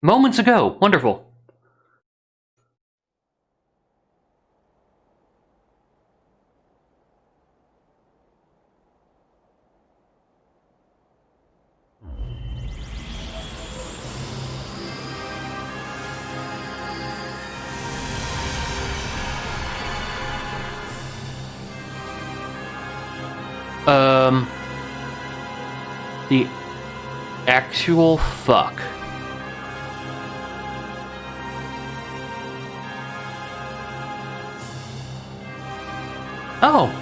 Moments ago. Wonderful. The actual fuck. Oh!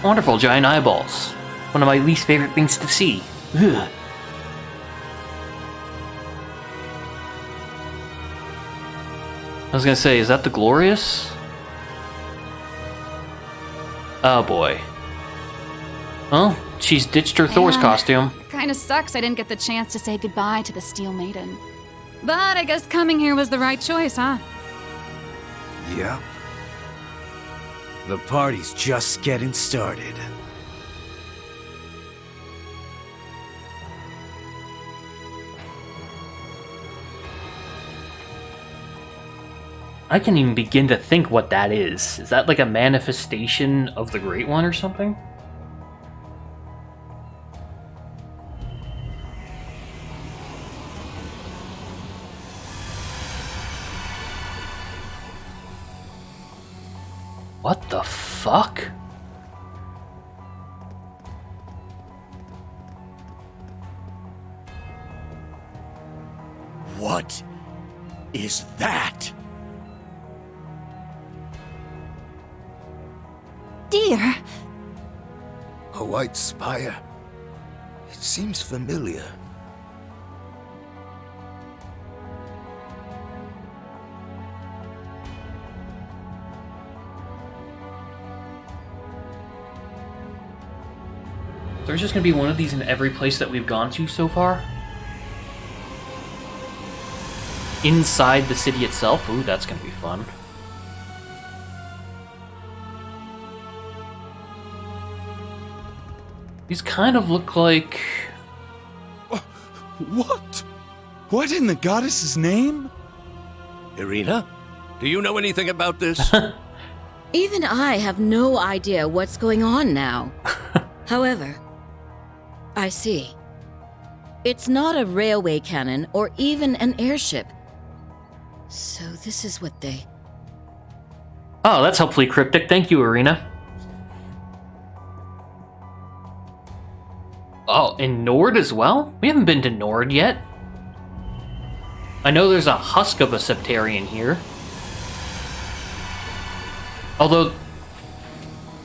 Wonderful, giant eyeballs. One of my least favorite things to see. Ugh. I was gonna say, is that the Glorious? Oh boy. Well, she's ditched her Thor's costume. Kinda sucks I didn't get the chance to say goodbye to the Steel Maiden. But I guess coming here was the right choice, huh? Yep. The party's just getting started. I can't even begin to think what that is. Is that like a manifestation of the Great One or something? What the fuck? What is that? Dear. A white spire. It seems familiar. There's just gonna be one of these in every place that we've gone to so far? Inside the city itself? Ooh, that's gonna be fun. These kind of look like... What? What in the goddess's name? Irina, do you know anything about this? Even I have no idea what's going on now. However, I see. It's not a railway cannon or even an airship. So this is what they... Oh, that's helpfully cryptic. Thank you, Irina. Oh, and Nord as well? We haven't been to Nord yet. I know there's a husk of a Septarian here. Although,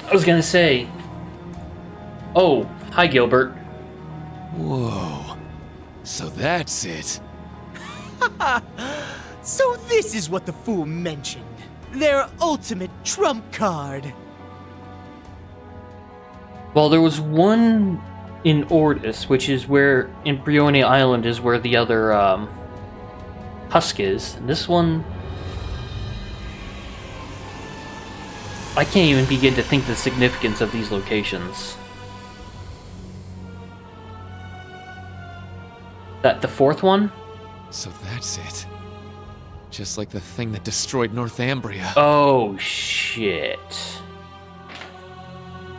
I was gonna say... Oh, hi Gilbert. Whoa. So that's it. So this is what the fool mentioned. Their ultimate trump card. Well, there was one in Ordis, which is where, in Brioni Island, is where the other, husk is. And this one... I can't even begin to think the significance of these locations. That the fourth one? So that's it. Just like the thing that destroyed Northumbria. Oh, shit.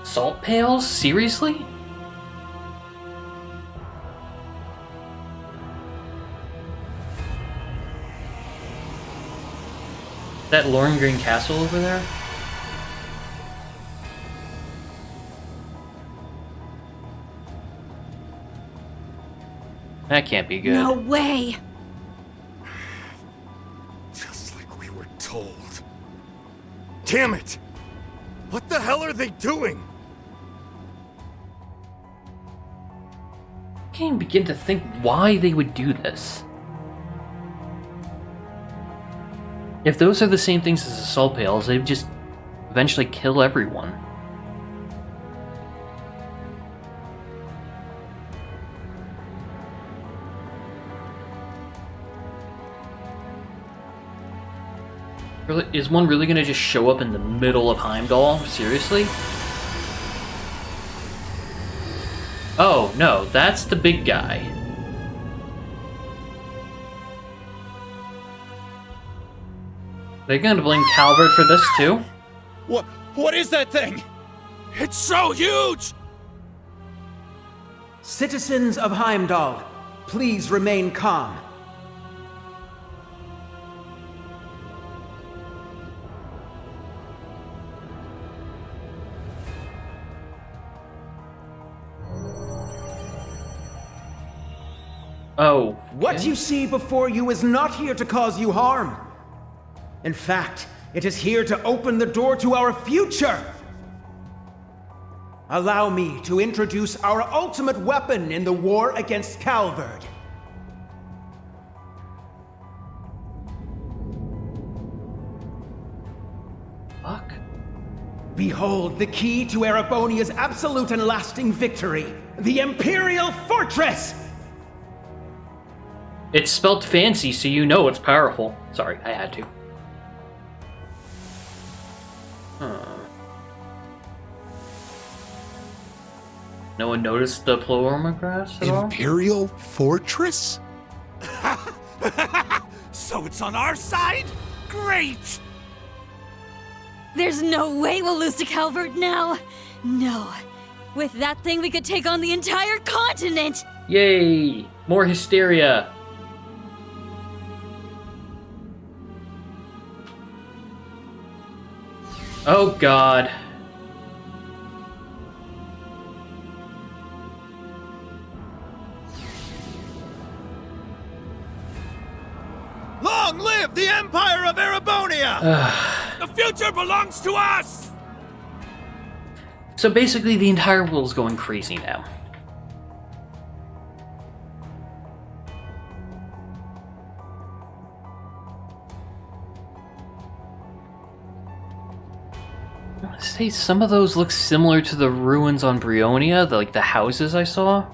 Salt pails? Seriously? That Lorengren Castle over there? That can't be good. No way! Just like we were told. Damn it! What the hell are they doing? I can't even begin to think why they would do this. If those are the same things as the salt pails, they'd just eventually kill everyone. Really, is one really gonna just show up in the middle of Heimdall? Seriously? Oh, no, that's the big guy. They're gonna blame Calvert for this too? What is that thing? It's so huge! Citizens of Heimdall, please remain calm. Oh. What you see before you is not here to cause you harm. In fact, it is here to open the door to our future. Allow me to introduce our ultimate weapon in the war against Calvert. Fuck. Behold the key to Erebonia's absolute and lasting victory, the Imperial Fortress! It's spelled fancy, so you know it's powerful. Sorry, I had to. No one noticed the ploromgrass at all? Imperial Fortress? So it's on our side? Great! There's no way we'll lose to Calvert now. No. With that thing, we could take on the entire continent. Yay! More hysteria! Oh god. Long live the Empire of Erebonia! The future belongs to us! So basically the entire world's going crazy now. I want to say some of those look similar to the ruins on Brionia, like the houses I saw.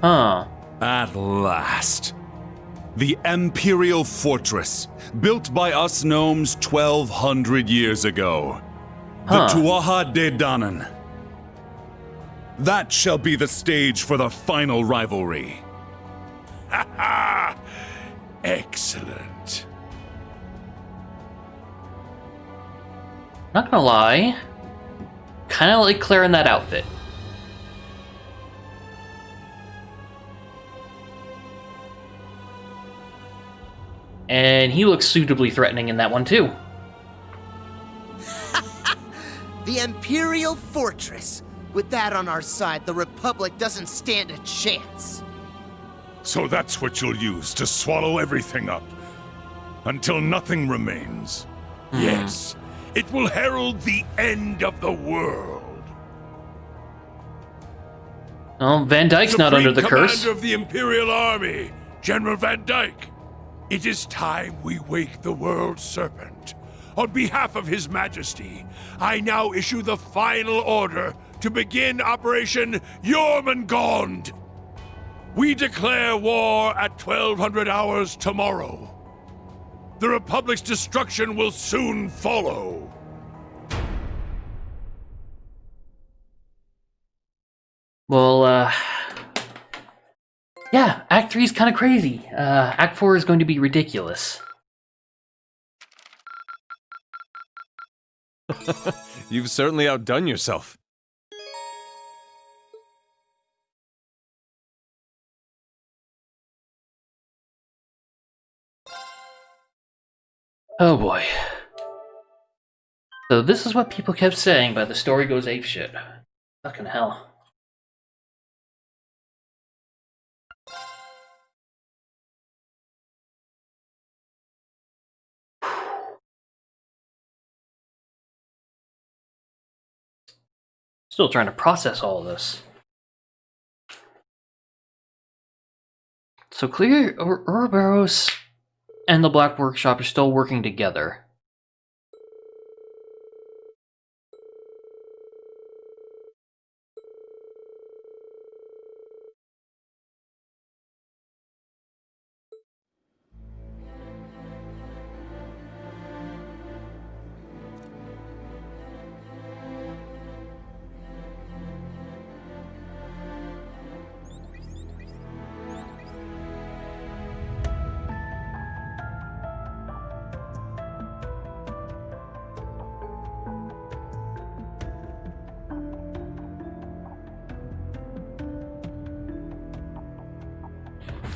Huh. At last. The Imperial Fortress, built by us gnomes 1,200 years ago. Huh. The Tuatha De Danann. That shall be the stage for the final rivalry. Ha ha! Excellent. Not gonna lie. Kinda like Claire in that outfit. And he looks suitably threatening in that one too. The Imperial Fortress. With that on our side, the Republic doesn't stand a chance. So that's what you'll use to swallow everything up. Until nothing remains. Yes, it will herald the end of the world. Oh, Van Dyke's not under the curse. Commander of the Imperial Army, General Van Dyke. It is time we wake the world serpent. On behalf of His Majesty, I now issue the final order to begin Operation Jormungand. We declare war at 1200 hours tomorrow. The Republic's destruction will soon follow. Well, yeah, Act 3 is kind of crazy. Act 4 is going to be ridiculous. You've certainly outdone yourself. Oh boy. So this is what people kept saying, but the story goes apeshit. Fucking hell. Still trying to process all of this. So clear, Ouroboros and the Black Workshop are still working together.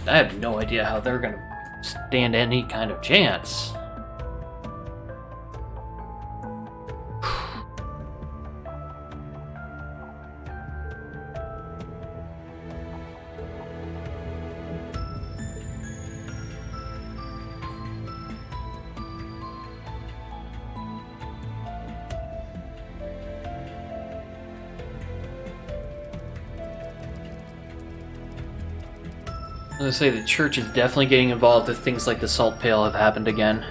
I have no idea how they're gonna stand any kind of chance. I'm gonna say the church is definitely getting involved if things like the Salt Pail have happened again.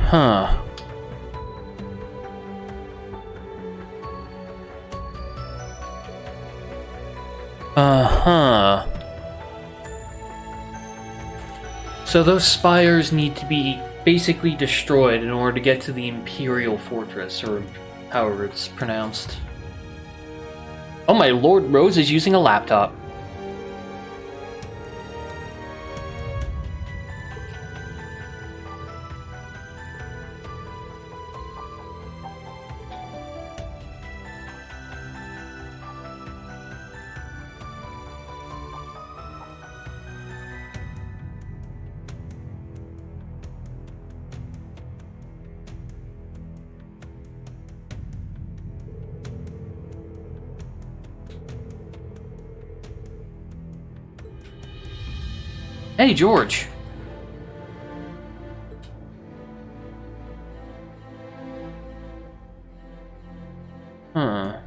Huh. Uh-huh. So those spires need to be basically destroyed in order to get to the Imperial Fortress, or however it's pronounced. Oh my lord, Rose is using a laptop. Hey, George. Huh.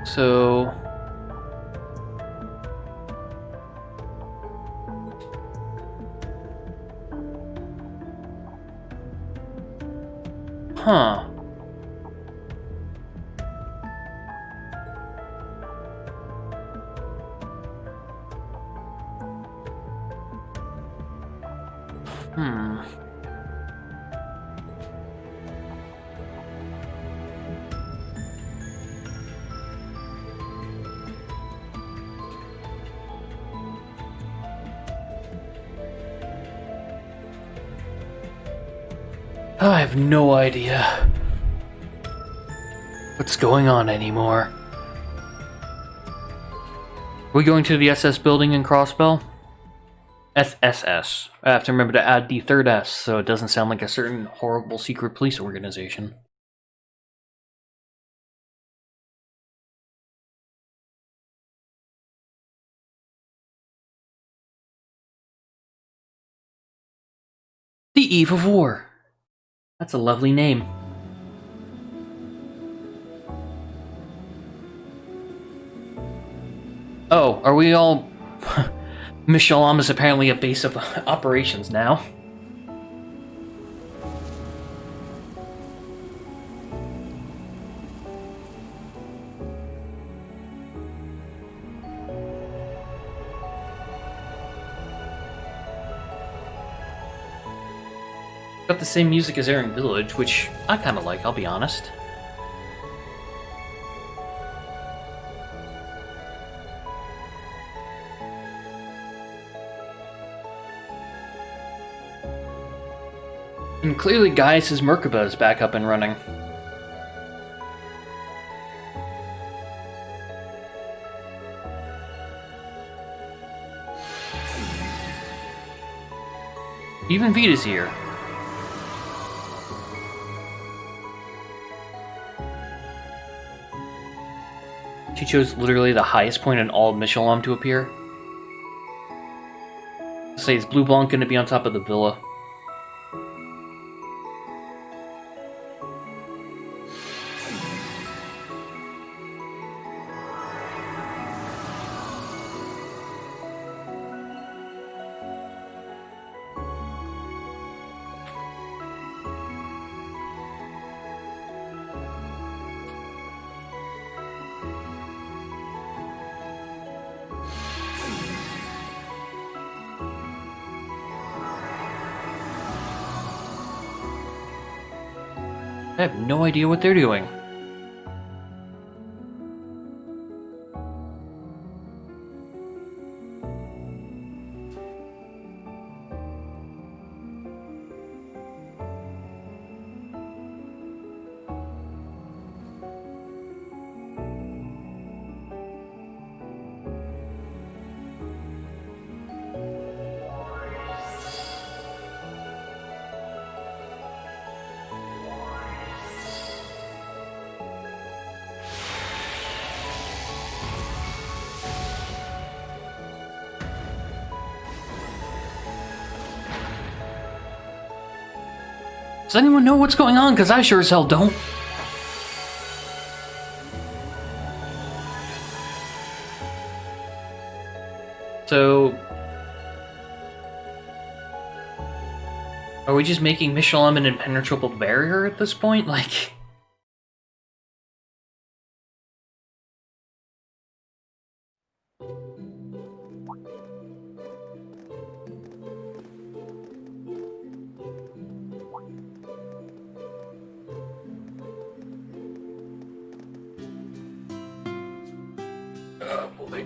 So... Huh. I have no idea what's going on anymore. Are we going to the SS building in Crossbell? SSS. I have to remember to add the third S so it doesn't sound like a certain horrible secret police organization. The Eve of War. That's a lovely name. Oh, are we all... Mishalam is apparently a base of operations now. Got the same music as Airing Village, which I kind of like, I'll be honest. And clearly Gaius' Merkaba is back up and running. Even Vita's here. She chose literally the highest point in all of Mishalam to appear. Say, is Blue Blanc gonna be on top of the villa? I have no idea what they're doing. Does anyone know what's going on? Because I sure as hell don't. So... are we just making Michelin an impenetrable barrier at this point? Like... oh boy.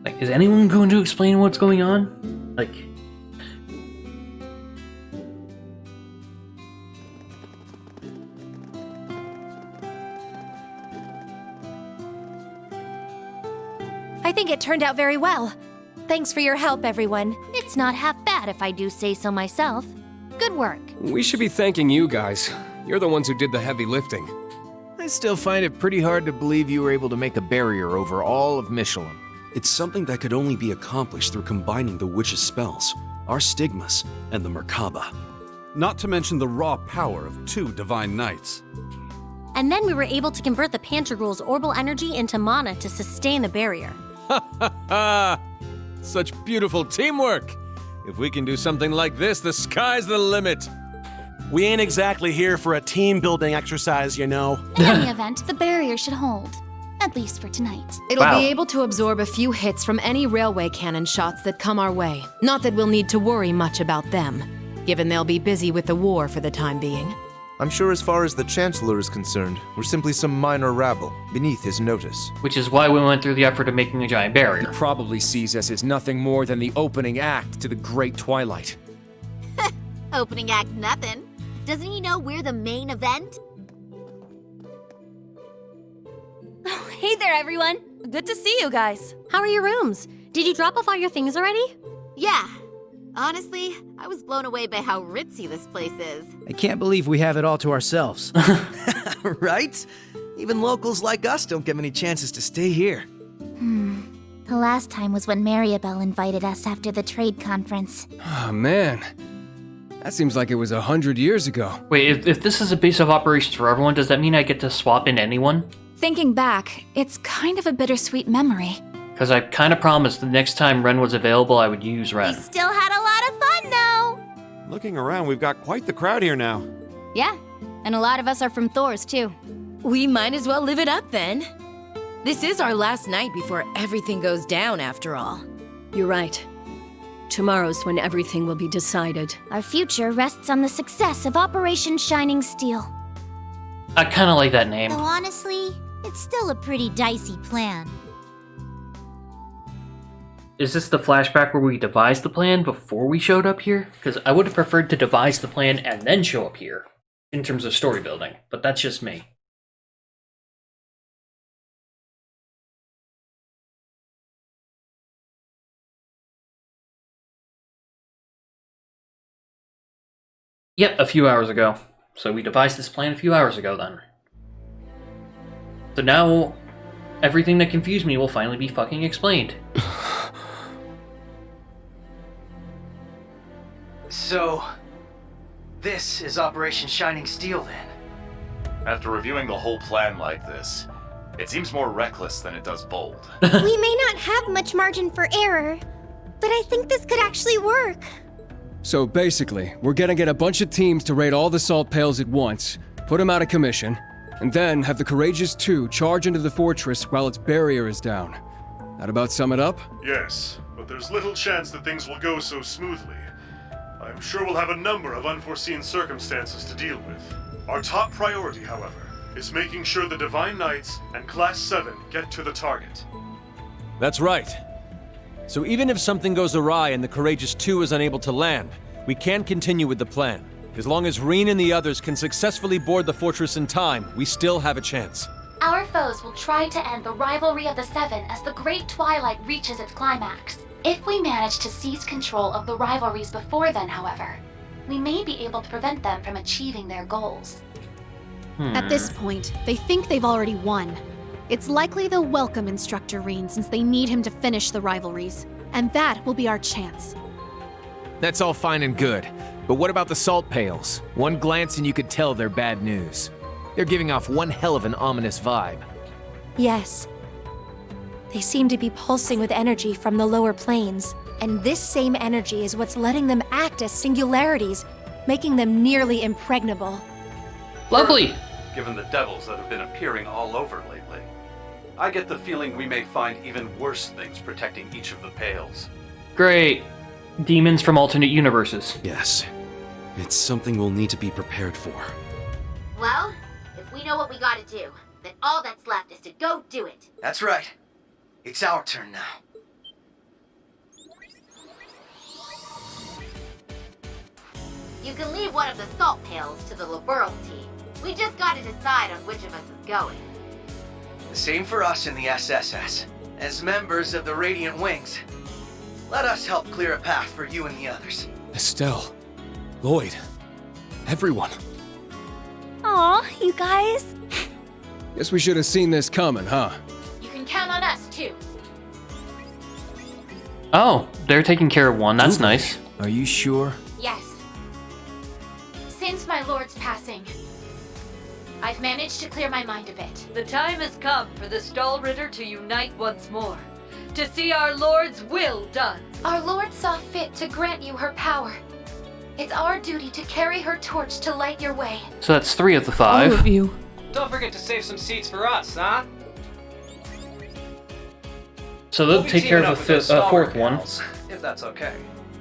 Like, is anyone going to explain what's going on? Like... I think it turned out very well. Thanks for your help, everyone. It's not half bad if I do say so myself. Good work. We should be thanking you guys. You're the ones who did the heavy lifting. I still find it pretty hard to believe you were able to make a barrier over all of Michelin. It's something that could only be accomplished through combining the witch's spells, our stigmas, and the Merkaba. Not to mention the raw power of 2 divine knights. And then we were able to convert the Pantagruel's orbal energy into mana to sustain the barrier. Ha ha ha! Such beautiful teamwork! If we can do something like this, the sky's the limit! We ain't exactly here for a team-building exercise, you know. In any event, the barrier should hold. At least for tonight. It'll be able to absorb a few hits from any railway cannon shots that come our way. Not that we'll need to worry much about them, given they'll be busy with the war for the time being. I'm sure as far as the Chancellor is concerned, we're simply some minor rabble, beneath his notice. Which is why we went through the effort of making a giant barrier. He probably sees us as nothing more than the opening act to the Great Twilight. Opening act nothing. Doesn't he know we're the main event? Oh, hey there, everyone. Good to see you guys. How are your rooms? Did you drop off all your things already? Yeah. Honestly, I was blown away by how ritzy this place is. I can't believe we have it all to ourselves. Right? Even locals like us don't get many chances to stay here. The last time was when Mariabelle invited us after the trade conference. Oh, man. That seems like it was 100 years ago. Wait, if this is a base of operations for everyone, does that mean I get to swap in anyone? Thinking back, it's kind of a bittersweet memory. Because I kind of promised the next time Ren was available, I would use Ren. Still had a lot of fun, though! Looking around, we've got quite the crowd here now. Yeah, and a lot of us are from Thor's, too. We might as well live it up, then. This is our last night before everything goes down, after all. You're right. Tomorrow's when everything will be decided. Our future rests on the success of Operation Shining Steel. I kind of like that name. Though honestly, it's still a pretty dicey plan. Is this the flashback where we devised the plan before we showed up here? Because I would have preferred to devise the plan and then show up here, in terms of story building, but that's just me. Yep, a few hours ago. So we devised this plan a few hours ago then. So now, everything that confused me will finally be fucking explained. So, this is Operation Shining Steel then? After reviewing the whole plan like this, it seems more reckless than it does bold. We may not have much margin for error, but I think this could actually work. So basically, we're gonna get a bunch of teams to raid all the salt pails at once, put them out of commission, And then have the Courageous Two charge into the fortress while its barrier is down. That about sum it up? Yes, but there's little chance that things will go so smoothly. I'm sure we'll have a number of unforeseen circumstances to deal with. Our top priority, however, is making sure the Divine Knights and Class 7 get to the target. That's right. So even if something goes awry and the Courageous Two is unable to land, we can continue with the plan. As long as Reen and the others can successfully board the fortress in time, we still have a chance. Our foes will try to end the rivalry of the Seven as the Great Twilight reaches its climax. If we manage to seize control of the rivalries before then, however, we may be able to prevent them from achieving their goals. At this point, they think they've already won. It's likely they'll welcome Instructor Reen since they need him to finish the rivalries. And that will be our chance. That's all fine and good, but what about the salt pails? One glance and you could tell they're bad news. They're giving off one hell of an ominous vibe. Yes. They seem to be pulsing with energy from the lower planes, and this same energy is what's letting them act as singularities, making them nearly impregnable. Lovely! Given the devils that have been appearing all over lately, I get the feeling we may find even worse things protecting each of the pales. Great. Demons from alternate universes. Yes. It's something we'll need to be prepared for. Well, if we know what we gotta do, then all that's left is to go do it. That's right. It's our turn now. You can leave one of the salt pails to the Liberal team. We just gotta decide on which of us is going. The same for us in the SSS. As members of the Radiant Wings, let us help clear a path for you and the others. Estelle, Lloyd, everyone. Aw, you guys. Guess we should have seen this coming, huh? You can count on us, too. Oh, they're taking care of one. That's nice. Are you sure? Yes. Since my lord's passing, I've managed to clear my mind a bit. The time has come for the Stahlritter to unite once more, to see our Lord's will done. Our Lord saw fit to grant you her power. It's our duty to carry her torch to light your way. So that's 3 of the 5. All of you. Don't forget to save some seats for us, huh? So they'll We'll be take care teaming of up the with those 4th stalwart one. pals, if that's okay.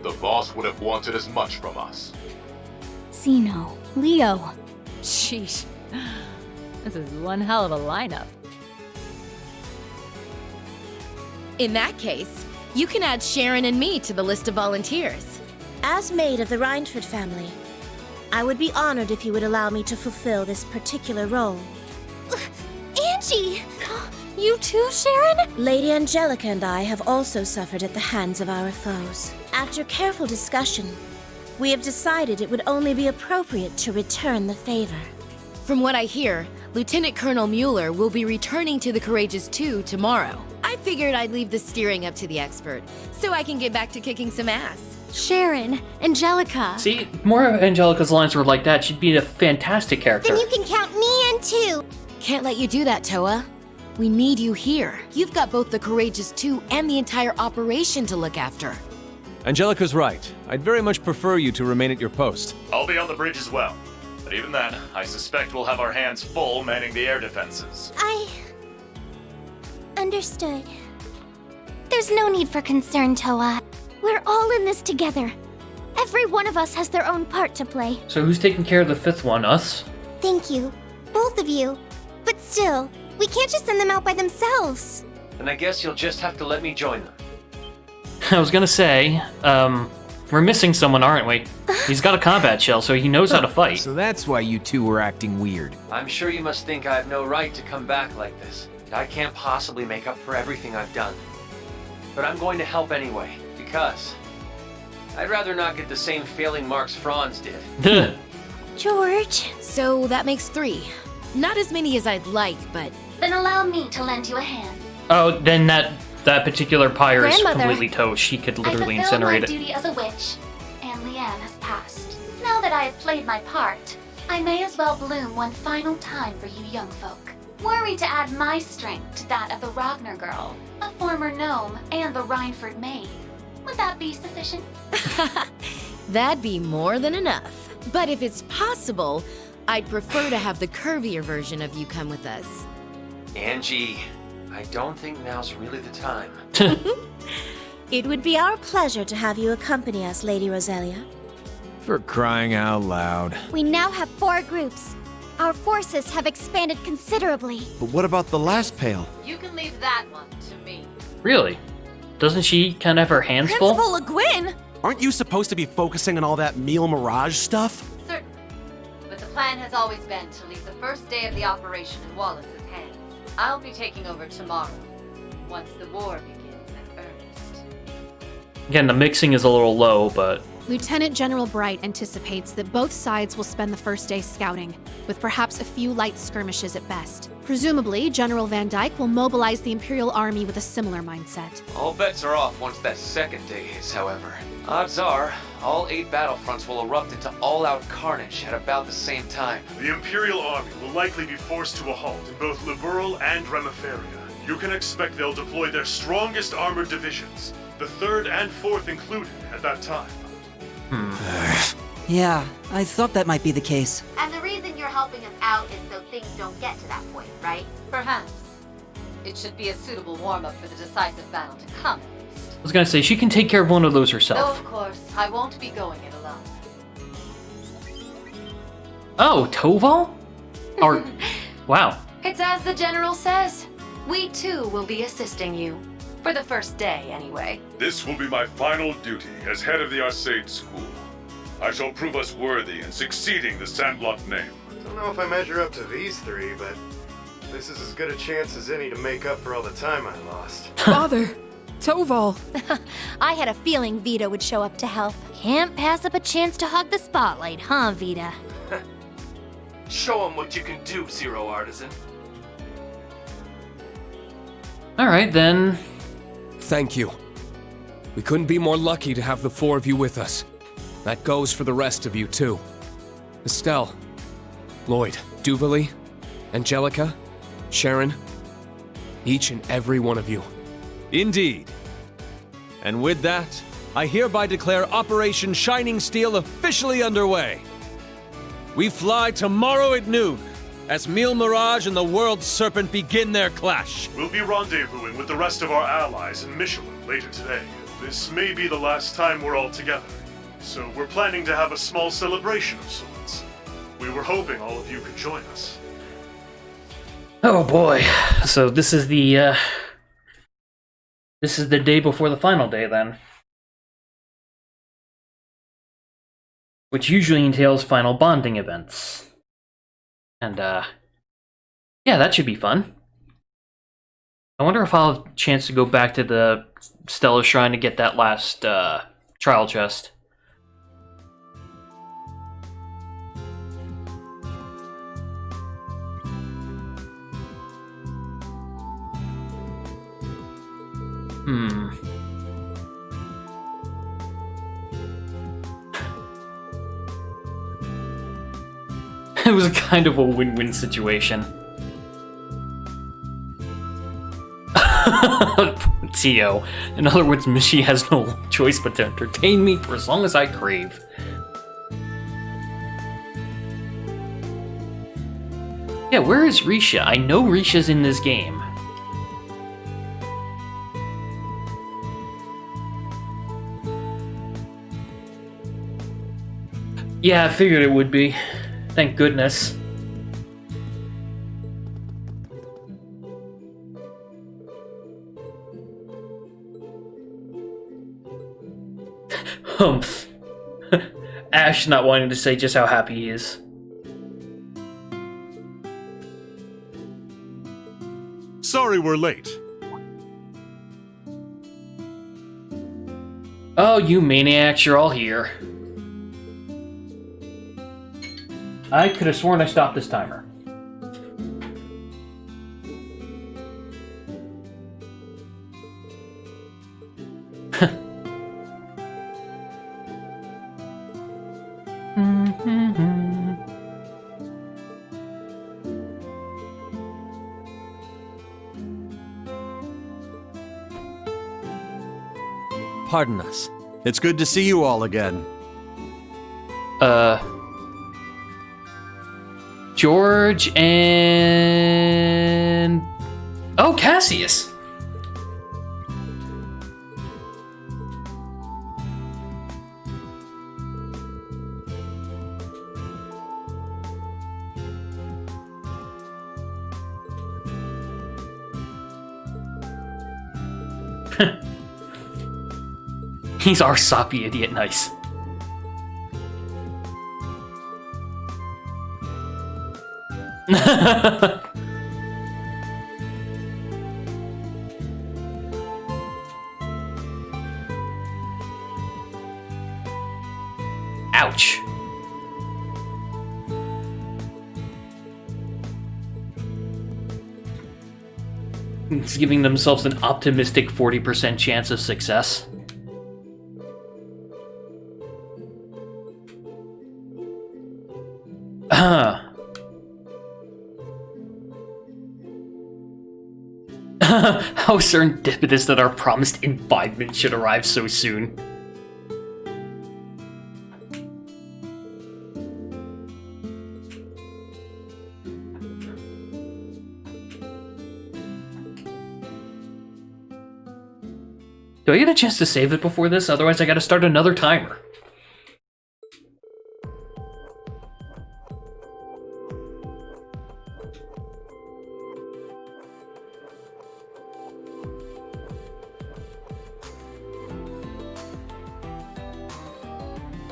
The boss would have wanted as much from us. Zeno, Leo. Sheesh. This is one hell of a lineup. In that case, you can add Sharon and me to the list of volunteers. As maid of the Reinford family, I would be honored if you would allow me to fulfill this particular role. Angie! You too, Sharon? Lady Angelica and I have also suffered at the hands of our foes. After careful discussion, we have decided it would only be appropriate to return the favor. From what I hear, Lieutenant Colonel Mueller will be returning to the Courageous Two tomorrow. I figured I'd leave the steering up to the expert, so I can get back to kicking some ass. Sharon, Angelica. See, more of Angelica's lines were like that. She'd be a fantastic character. Then you can count me in too. Can't let you do that, Toa. We need you here. You've got both the Courageous Two and the entire operation to look after. Angelica's right. I'd very much prefer you to remain at your post. I'll be on the bridge as well. But even then, I suspect we'll have our hands full manning the air defenses. Understood. There's no need for concern, Toa. We're all in this together. Every one of us has their own part to play. So who's taking care of the 5th one? Us? Thank you. Both of you. But still, we can't just send them out by themselves. Then I guess you'll just have to let me join them. I was gonna say, we're missing someone, aren't we? He's got a combat shell, so he knows how to fight. So that's why you two were acting weird. I'm sure you must think I have no right to come back like this. I can't possibly make up for everything I've done. But I'm going to help anyway, because I'd rather not get the same failing marks Franz did. George. So that makes 3. Not as many as I'd like, but... Then allow me to lend you a hand. Oh, then that particular pyre is Grandmother, completely toast. She could literally I fulfilled my incinerate it. duty as a witch, and Leanne has passed. Now that I have played my part, I may as well bloom one final time for you young folk. Were we to add my strength to that of the Ragnar girl, a former gnome, and the Reinford maid, would that be sufficient? That'd be more than enough. But if it's possible, I'd prefer to have the curvier version of you come with us. Angie, I don't think now's really the time. It would be our pleasure to have you accompany us, Lady Roselia. For crying out loud. We now have 4 groups. Our forces have expanded considerably. But what about the last pail? You can leave that one to me. Really? Doesn't she kind of have her hands full? Principal Le Guin! Aren't you supposed to be focusing on all that meal mirage stuff? Certainly. But the plan has always been to leave the first day of the operation in Wallace's hands. I'll be taking over tomorrow, once the war begins in earnest. Again, the mixing is a little low, but... Lieutenant General Bright anticipates that both sides will spend the first day scouting, with perhaps a few light skirmishes at best. Presumably, General Van Dyke will mobilize the Imperial Army with a similar mindset. All bets are off once that second day hits, however. Odds are, all 8 battlefronts will erupt into all-out carnage at about the same time. The Imperial Army will likely be forced to a halt in both Liberal and Remiferia. You can expect they'll deploy their strongest armored divisions, the 3rd and 4th included, at that time. Yeah, I thought that might be the case. And the reason you're helping us out is so things don't get to that point, right? Perhaps. It should be a suitable warm-up for the decisive battle to come. I was gonna say, she can take care of one of those Though, herself. of course, I won't be going it alone. Oh, Toval? Or... wow. It's as the General says. We too will be assisting you. For the first day, anyway. This will be my final duty as head of the Arcade School. I shall prove us worthy in succeeding the Sandblock name. Don't know if I measure up to these 3, but this is as good a chance as any to make up for all the time I lost. Father! Toval! I had a feeling Vita would show up to help. Can't pass up a chance to hog the spotlight, huh, Vita? Show him what you can do, Zero Artisan. Alright, then... Thank you. We couldn't be more lucky to have the 4 of you with us. That goes for the rest of you, too. Estelle, Lloyd, Duvalie, Angelica, Sharon, each and every one of you. Indeed. And with that, I hereby declare Operation Shining Steel officially underway. We fly tomorrow at noon, as Meal Mirage and the World Serpent begin their clash. We'll be rendezvousing with the rest of our allies in Michelin later today. This may be the last time we're all together, so we're planning to have a small celebration of sorts. We were hoping all of you could join us. Oh boy. So this is the day before the final day, then. Which usually entails final bonding events. And, yeah, that should be fun. I wonder if I'll have a chance to go back to the Stella Shrine to get that last, trial chest. It was kind of a win-win situation. Tio. In other words, Mishi has no choice but to entertain me for as long as I crave. Yeah, where is Risha? I know Risha's in this game. Yeah, I figured it would be. Thank goodness. Humph. Ash not wanting to say just how happy he is. Sorry we're late. Oh, you maniacs, you're all here. I could have sworn I stopped this timer. Pardon us. It's good to see you all again. George and... Oh, Cassius! He's our soppy idiot, nice. Ouch. It's giving themselves an optimistic 40% chance of success. How serendipitous that our promised imbibement should arrive so soon. Do I get a chance to save it before this? Otherwise I gotta start another timer.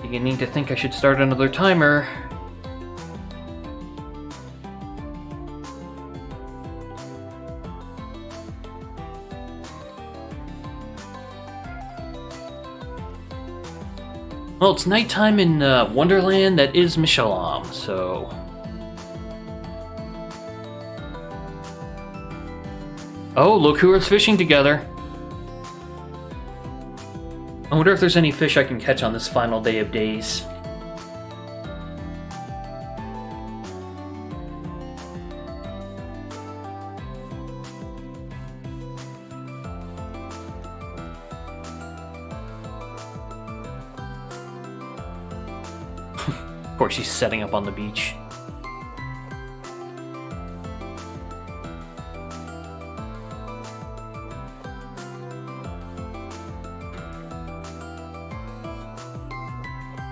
Beginning to think I should start another timer. Well, it's nighttime in Wonderland that is Mishalam, so... Oh, look who is fishing together. I wonder if there's any fish I can catch on this final day of days. Of course, she's setting up on the beach.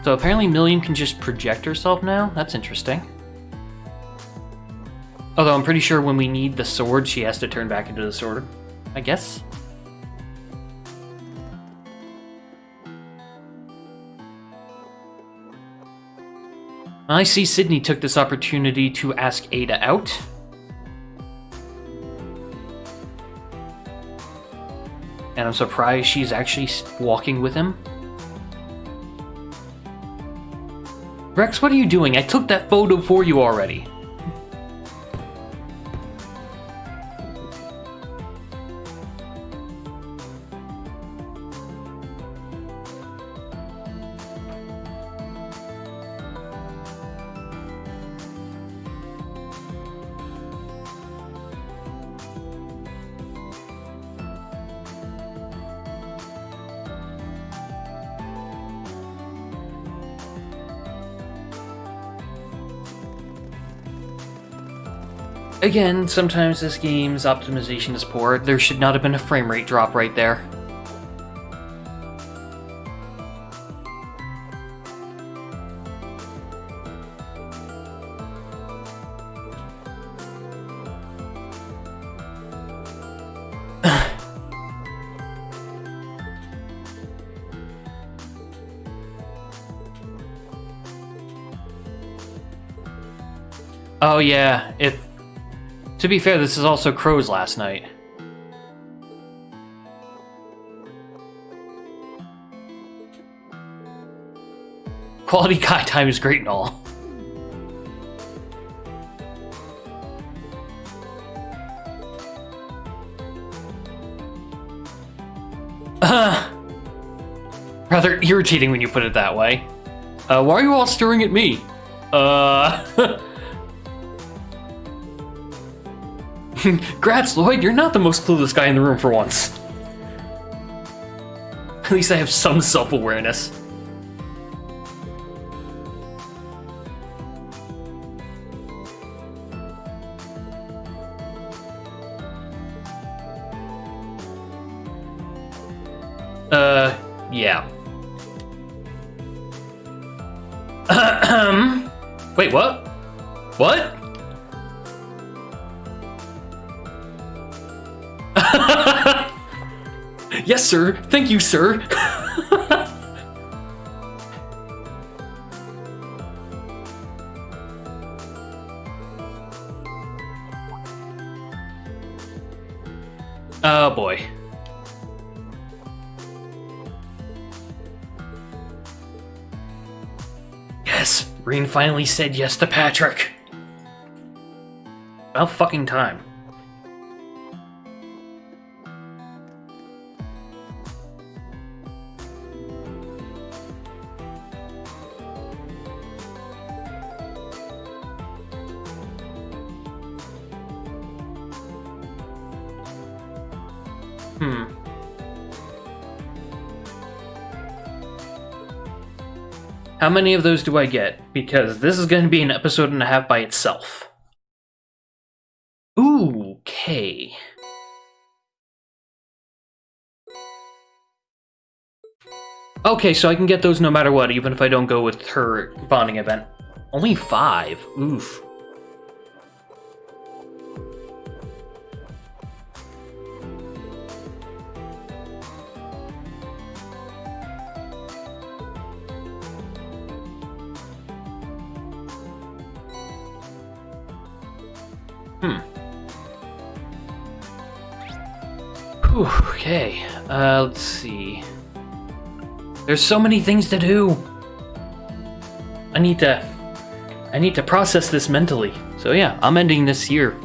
So apparently Milliam can just project herself now? That's interesting. Although I'm pretty sure when we need the sword, she has to turn back into the sword, I guess? I see Sydney took this opportunity to ask Ada out. And I'm surprised she's actually walking with him. Rex, what are you doing? I took that photo for you already. Again, sometimes this game's optimization is poor. There should not have been a frame rate drop right there. Oh yeah, to be fair, this is also Crow's last night. Quality guy time is great and all. Rather irritating when you put it that way. Why are you all staring at me? Grats, Lloyd, you're not the most clueless guy in the room for once. At least I have some self-awareness. Yeah. Wait, what? What? Yes, sir. Thank you, sir. Oh boy. Yes, Reen finally said yes to Patrick. About fucking time. How many of those do I get? Because this is going to be an episode and a half by itself. Ooh, okay. Okay, so I can get those no matter what, even if I don't go with her bonding event. Only 5. Oof. Whew, okay, let's see. There's so many things to do. I need to process this mentally. So yeah, I'm ending this here.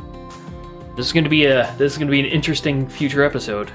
This is gonna be an interesting future episode.